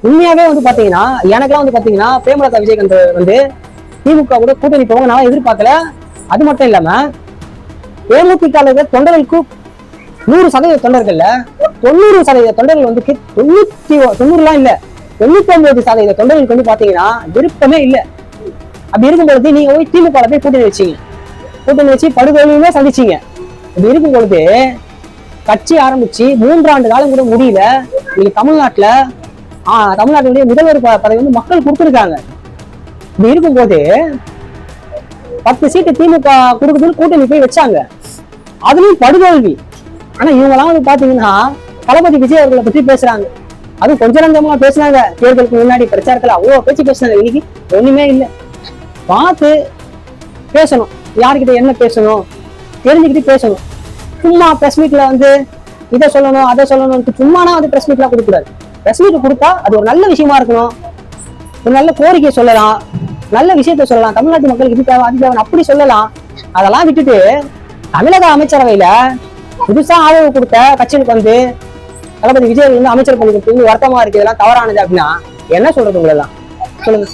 உண்மையாவே வந்து பாத்தீங்கன்னா எனக்கெல்லாம் வந்து பாத்தீங்கன்னா பிரேமலதா விஜயகாந்த் வந்து திமுக கூட கூட்டணி போவாங்க நான் எதிர்பார்க்கல. அது மட்டும் இல்லாம தேமுதிக தொண்டர்களுக்கு 100% தொண்டர்கள்ல 90% தொண்டர்கள் வந்து 90 இல்ல 99% தொண்டர்களுக்கு வந்து பாத்தீங்கன்னா விருப்பமே இல்லை. அப்படி இருக்கும்பொழுது நீங்க போய் திமுக போய் கூட்டணி வச்சீங்க, கூட்டணி வச்சு படுகொலையுமே சந்திச்சீங்க. அப்படி இருக்கும் பொழுது கட்சி ஆரம்பிச்சு 3 ஆண்டு காலம் கூட முடியல. நீங்க தமிழ்நாட்டுடைய முதல்வர் பதவி வந்து மக்கள் கொடுத்துருக்காங்க. இப்படி இருக்கும்போது 10 சீட்டு திமுக கொடுக்குதுன்னு கூட்டணி போய் வச்சாங்க, அதுலயும் படுதோல்வி. ஆனா இவங்கெல்லாம் வந்து பாத்தீங்கன்னா தளபதி விஜய் அவர்களை பற்றி பேசுறாங்க. அதுவும் கொஞ்ச நஞ்சமா பேசினாங்க தேர்தலுக்கு முன்னாடி பிரச்சாரத்துல அவ்வளவு பேச்சு பேசினாங்க. இன்னைக்கு ஒண்ணுமே இல்லை. பார்த்து பேசணும், யாருக்கிட்ட என்ன பேசணும் தெரிஞ்சுக்கிட்டு பேசணும். சும்மா பிரஸ் மீட்ல வந்து இதை சொல்லணும் அதை சொல்லணும் சும்மானா வந்து பிரஸ் மீட்லாம் கொடுக்கூடாது. பிரஸ் மீட் கொடுத்தா அது ஒரு நல்ல விஷயமா இருக்கணும், ஒரு நல்ல கோரிக்கை சொல்லலாம், நல்ல விஷயத்த சொல்லலாம், தமிழ்நாட்டு மக்களுக்கு இது தேவை அது தேவை அப்படி சொல்லலாம். அதெல்லாம் விட்டுட்டு தமிழக அமைச்சரவையில புதுசா ஆதரவு கொடுத்த கட்சிகளுக்கு வந்து தளபதி விஜய் வந்து அமைச்சர் பதவி வருத்தமா இருக்கு, இதெல்லாம் தவறானது அப்படின்னா என்ன சொல்றது உங்களெல்லாம் சொல்லுங்க.